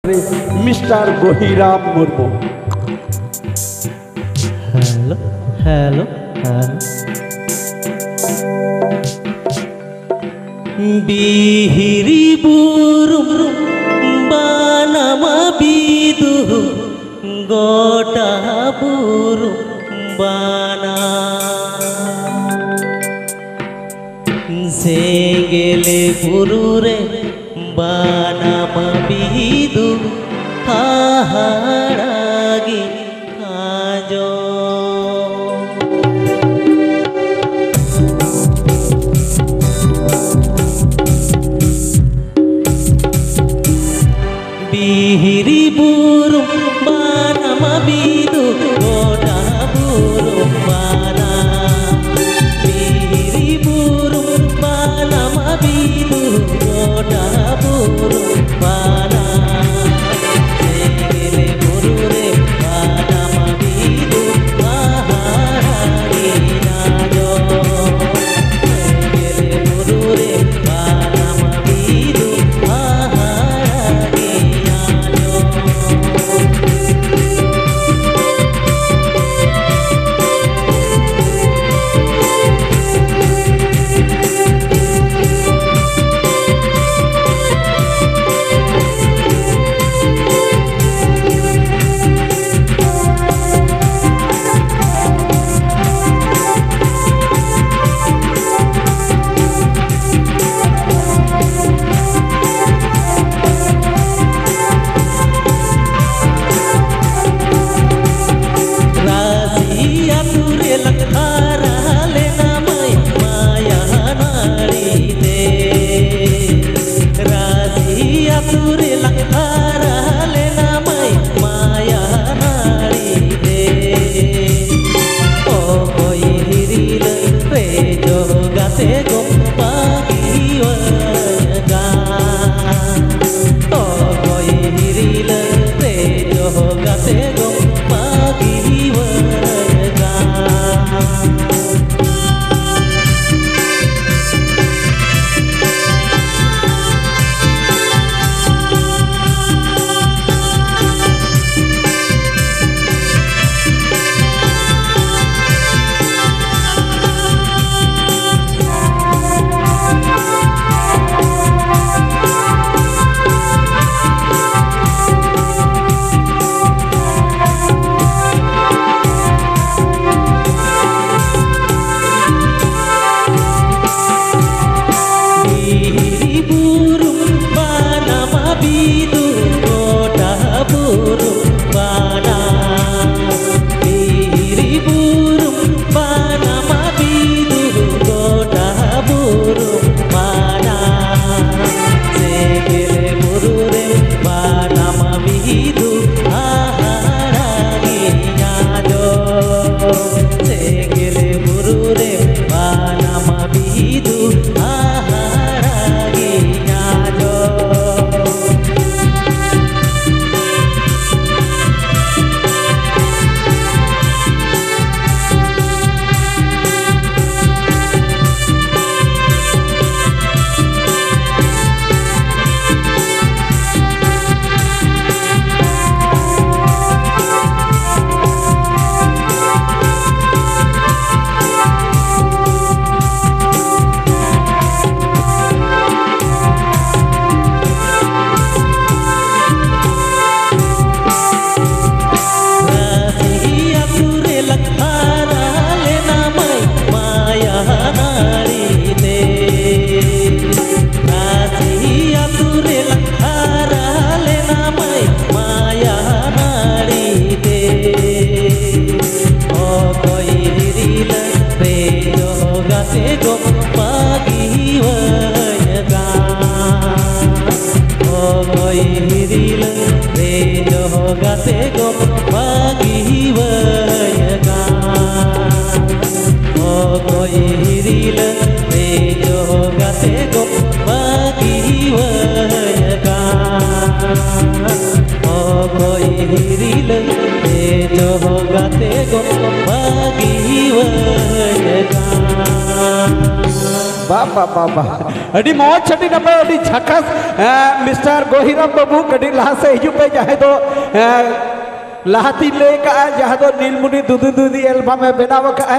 Mister Gohiram Murmu. Hello hello hello बिहिरी बुरुम बानामा बिदु गोटा बुरुम बाना सेंगेले बुरुरे बानामा बिदु हाहारागी आजो बिहिरी बुरुम बानामा बिदु गोटा बुरुम बाना बिहिरी बुरुम बानामा बिदु गोटा बुरुम बाना सेंगेले बुरुरे बानामा बिदु हाहारागी नाजो सेंगेले बुरुरे बानामा बिदु हाहारागी बाबा अड़ी मौज अड़ी नपे अड़ी झकास मिस्टर गोहिराम बाबू कड़ी लहा से हिजू पे जाहे तो लहाती लेका जहाँ तो नीलमुनी दुदु दुदी एल्बम में बनाव का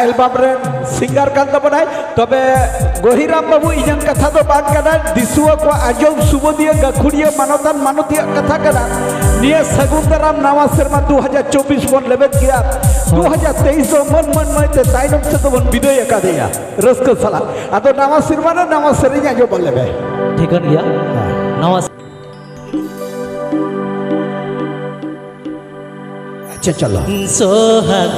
एल्बम रे सिंगर कान बनाए तबे गोहिराम बाबू इजन कथा तो बात करा दिसुआ को आजम सुबोधिया गखुड़िया मानवतान मानवतिया कथा करा निये सगुंदराम नवा शर्मा 2024 बन लेबेत किया 2023 मन मन में ते ताइनम से तो बन विदय का दिया रस्क सला आतो नवा शर्मा ना नवा शरीर जो बन लेबे ठीक है गया नवा चलो सोहाग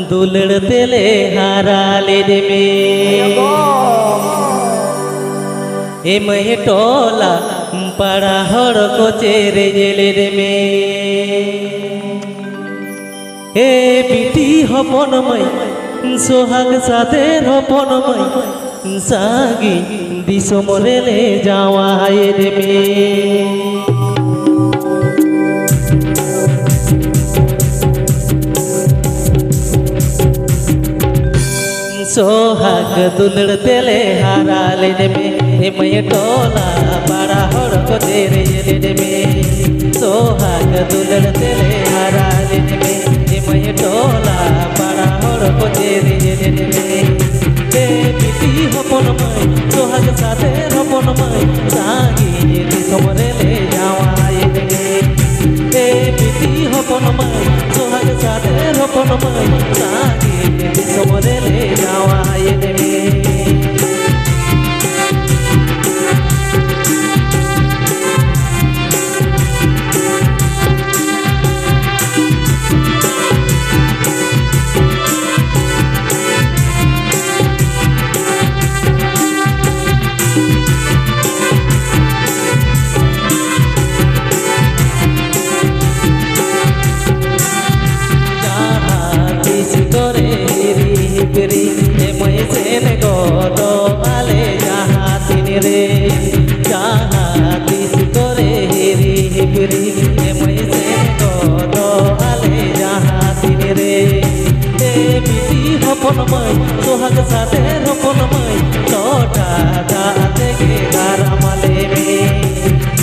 दुलड़ तेले हारा ले दे में ए महे टोला पड़ा हर को चेरे जेले दे में ए बिटी हपन मई सोहाग साथे हपन मई सागी दिसो मोरे ले जावा ए दे में सोहाग दुलड़ तेले हारा ले दे में ए मय टोला बड़ा हर को तेरे ले दे में सोहाग दुलड़ तेले हारा ले दे में ए मय टोला बड़ा हर को तेरे ले दे में ए बिटी हपन मई सोहाग साथे हपन मई सागी दिसमरे ले जावा ए दे में ए बिटी हपन मई सोहाग साथे हपन मई सागी दिसमरे ले जावा ए दे में सोहाग साथे रोपन मई लोटा दाते के गारामले में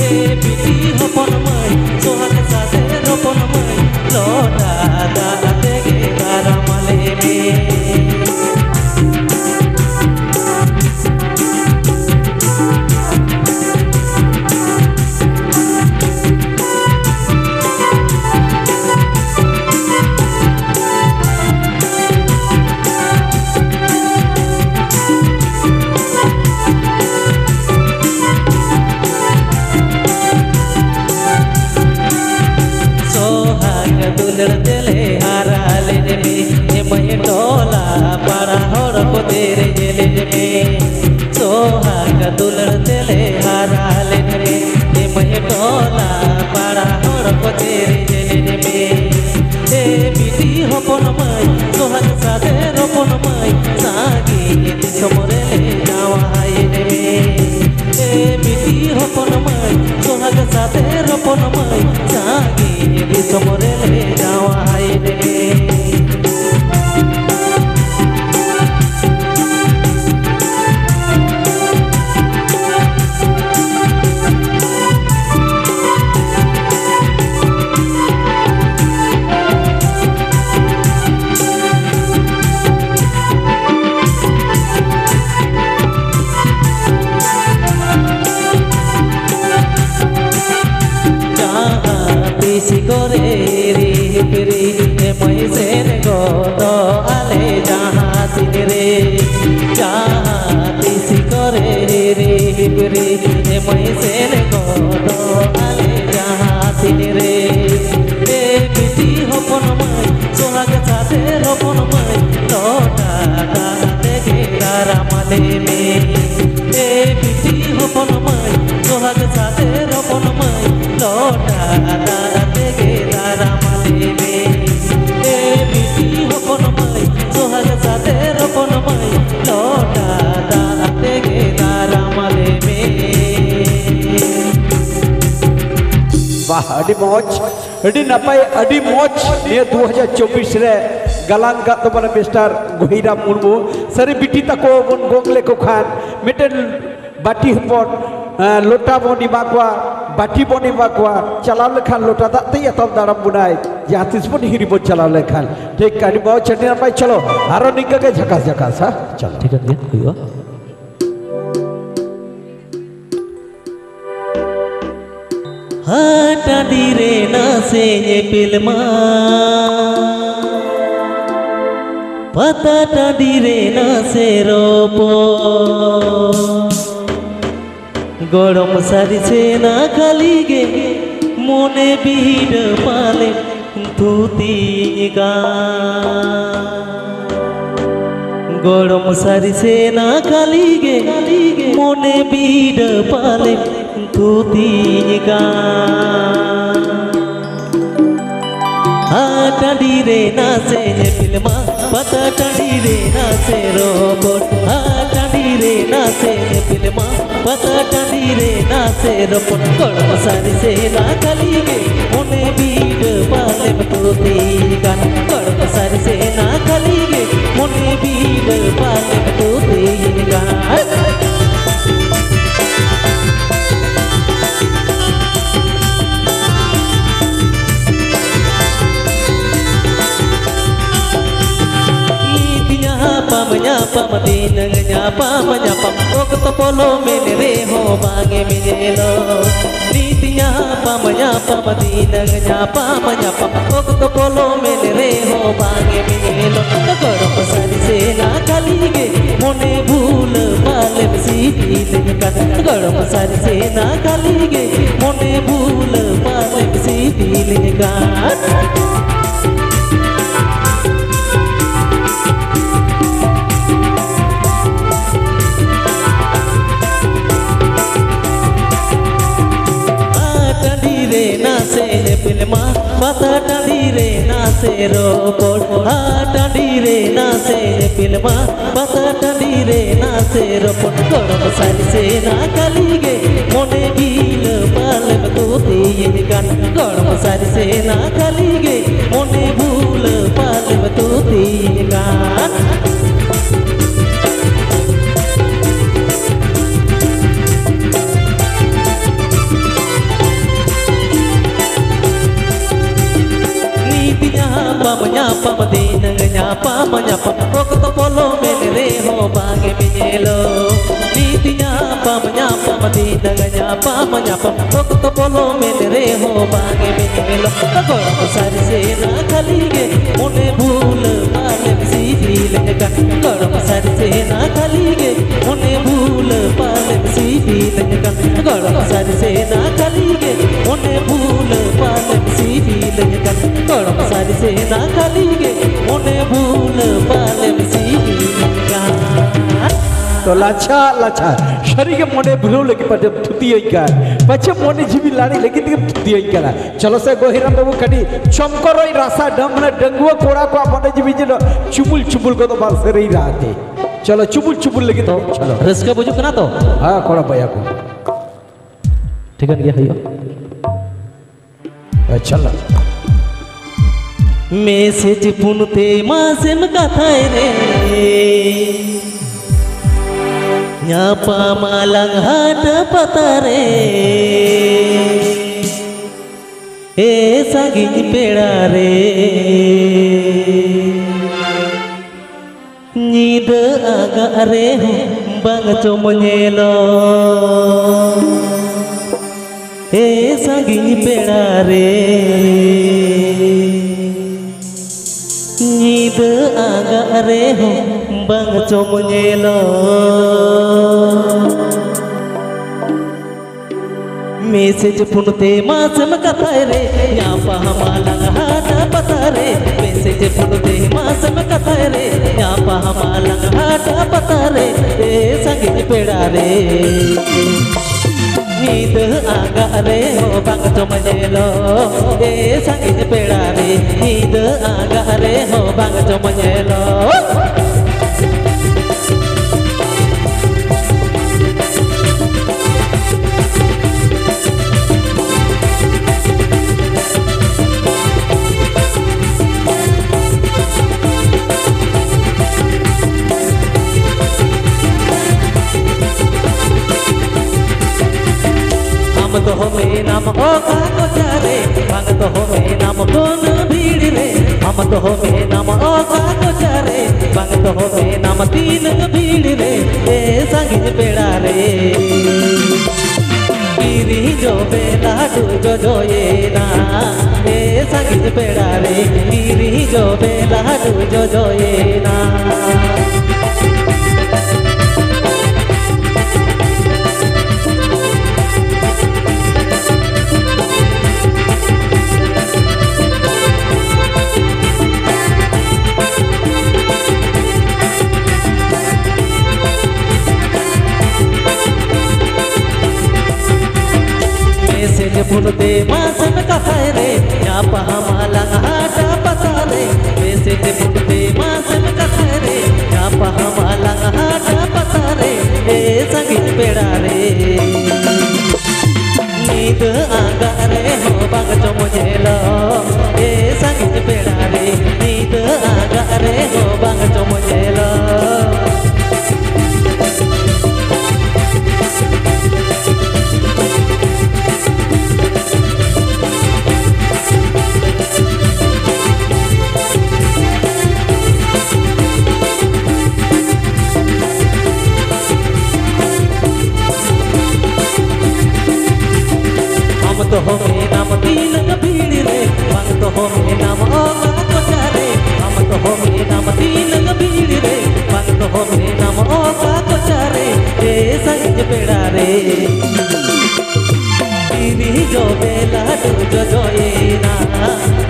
ए बिटी हपन मई सोहाग साथे रोपन मई लोटा दाते के गारामले में दुलड़ तेले हारा ले दे में ए मय टोला बड़ा हर को तेरे जेले दे में सोहाग दुलड़ तेले हारा ले दे में ए मय टोला बड़ा हर को तेरे जेले दे में ए बिटी हपन मई सोहाग साथे रोपन मई सागी दिसमरे ले जावा ए दे में ए बिटी हपन मई सोहाग साथे रोपन मई सागी दिसमरे ले जावा ए दे में करे रे पिरी ए पैसे ने गो तो आले जहाँ तिन रे जहाँ तीसी करे रे पिरी ए पैसे ने गो तो आले जहाँ तिन रे ए बिटी हपन मई सोहाग साथे रोपन मई लोटा दाते के गारामले में ए बिटी हपन मई सोहाग साथे रोपन मई लोटा दाते के गारामले में ए बिटी हपन मई सोहाग साथे रोपन मई लोटा दाते के गारामले में वाह अड़ी मौज अड़ी नपाय अड़ी मौज ये 2024 रे galang gat to bana Mr. Gohiram Murmu sari biti tako bon gongle ko khan meten bati hopon lota boni bakwa bati boni bakwa chalao lekhan lota dak te atop daram bunai jatis pun hiri bon chalao lekhan thik kani bawa chutney napai chalo aro ningka ke jhakas jhakas ha chalo ठीक है हुआ Hata Deere ना से ये पिलमा पता Deere ना से रोपो गरम सारी से ना खाली गे मोने बीड पाले धूती गा गरम सारी से ना खाली गे मोने बीड पाले धूती गा टाडी रे ना से फिल्मा पता टाडी रे ना से रोबोट टाडी रे ना से फिल्मा पता टाडी रे ना से रोबोट गरम सारी से ना खाली गे मोने बीड पाले धूती गा गरम सारी से ना खाली गे मोने बीड पाले धूती गा menyapa medina nyapa menyapa waktu polo menere ho bange minelo niti nyapa menyapa medina nyapa menyapa waktu polo menere ho bange minelo goro pasari se na kalige mone bhul pale siti lekan goro pasari se na kalige mone bhul pale siti lekan फिल्मा पता टाडी रे ना से robot Tadi रे ना से फिल्मा पता टाडी रे ना से रोबोट गरम सारी से ना खाली गे मोने बील पाले धूती गान गरम सारी से ना खाली गे मोने भूल पाले धूती गान menyapa medina nyapa menyapa waktu polo menere ho bange minelo niti nyapa menyapa medina nyapa menyapa waktu polo menere ho bange minelo goro sari se na khali ge mone bhul pale siti lekan goro sari se na khali ge mone bhul pale siti lekan goro sari se na khali ge mone bhul pale siti lekan goro sari se na खाली गे मोने भूल पाले सीधी तो लाचा लाचा शरीर के मोने भूलो लगी पर जब थुती आई का बच्चे मोने जीवी लाड़ी लगी तो थुती आई का चलो से गोहिराम बाबू कड़ी चमकरोई रासा डमने डंगुआ कोड़ा को अपने जीवी जिलो चुबुल चुबुल को तो बाल से रही रहा थे चलो चुबुल चुबुल लगी तो चलो रस का बुझु कना तो हाँ कोड़ा भैया को ठीक है क्या है चलो मेसेज पुनते मासेम कथाय रे न्यापा मालंग हाट पता रे ए सागिन पेड़ा रे नीद आगा रे bang chomonyelo e sangi pedare nid agare ho bang chomonyelo message punte masam kathare ya pahamalang hata patare message punte masam kathare ya pahamalang hata patare e sangi pedare nid agare ho bang chomonyelo e sangi pedare nid agare ho bang chomonyelo হবে নাম অকা কোচারে ভাঙ তো হবে নাম কোন ভিড় রে हम तो হবে নাম অকা কোচারে ভাঙ তো হবে নাম তিন ভিড় রে এ সাঙ্গিন পেড়া রে गिरी जो बेला डूजो जोए ना ए संगीत पेड़ा रे गिरी जो बेला डूजो जोए ना फुलते मासन कथाय रे या पहमाला हाटा पसारे वैसे ते फुलते मासन कथाय रे या पहमाला हाटा पसारे ए संगीत पेड़ा रे नींद आगा रे हो बाग जो मुझे लो ए संगीत पेड़ा रे नींद आगा रे हो बाग जो मुझे लो तो होमे नाम तीन भीड़ रे भांग तो होमे नाम ओका कोचारे हम तो होमे नाम तीन भीड़ रे भांग तो होमे नाम ओका कोचारे ए संग पेड़ा रे गिरी जो बेला डूजो जोए ना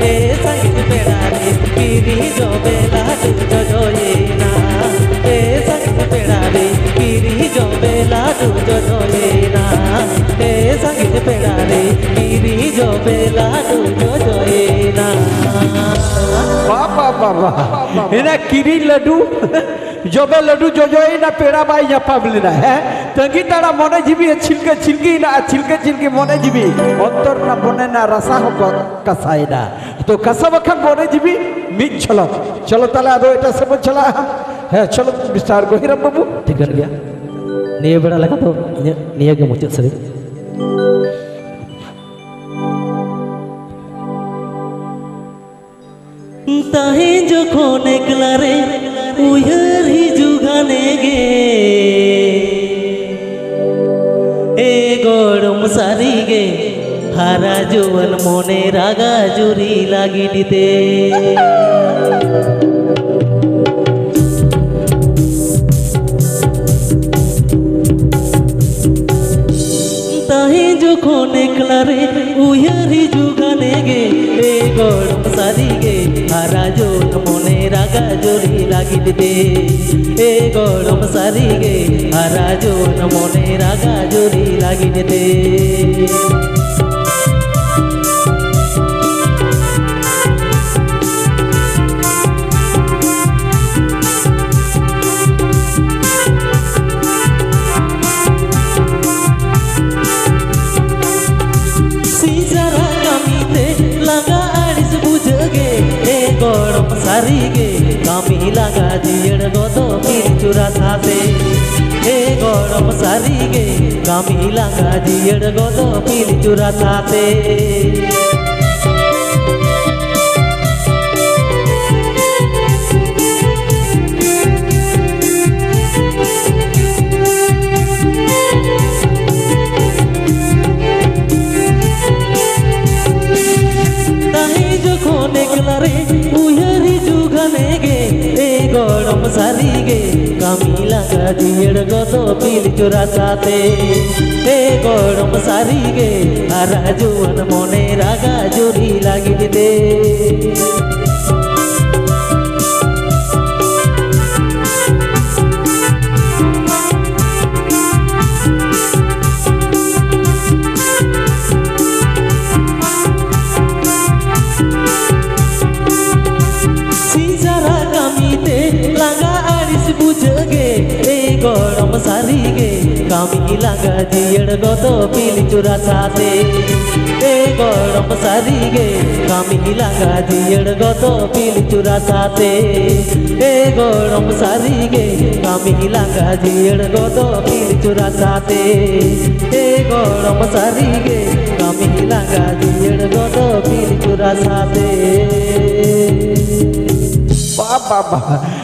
ए संग पेड़ा रे गिरी जो बेला डूजो जोए ना ए संग पेड़ा रे गिरी जो बेला डूजो जोए ना ए संग पेड़ा रे गिरी जो बेला डूजो जोए ना बाबा बाबा इना किरी लड्डू जोबे लड्डू जो ना पेड़ा बाई या पाबलेना है तंगी तारा मने जीवी छिलके छिलकी ना छिलके छिलकी मने जीवी अंतर ना बने ना रसा हो कसाईना तो कसा वखन मने जीवी मिट चलो चलो ताला दो एटा सब चला है चलो मिस्टर गोहिराम बाबू ठीक है गया निये बेड़ा लगा तो निये के मुचत सरी ताहे जो खोने क्लारे उयर ही जुगाने गे ए गोड़म सारी गे हारा जुवन मोने रागा जुरी लागी दीते ताहे जो खोने क्लारे उयर ही जुगाने गे ए गोड़म सारी गे हारा जो मोने रागा जोरी लागी दे ए गरम सारी गे हारा जो मोने रागा जोरी लागी दे गरम सारी गे कामी लगा दियड़ गोदो पीर चुरा थाते ए गरम सारी गे कामी लगा दियड़ गोदो पीर चुरा थाते गरम सारी गे कामी लगा दियड़ गोदो पील चुरा साते ए गरम सारी गे हारा जुवन मोने रागा जोरी लागी दे kami langga jiyer goto pilih curah sate gorom sarige kami langga jiyer goto pilih curah sate gorom sarige kami langga jiyer goto pilih curah sate gorom sarige kami langga jiyer goto pilih curah sate Bapak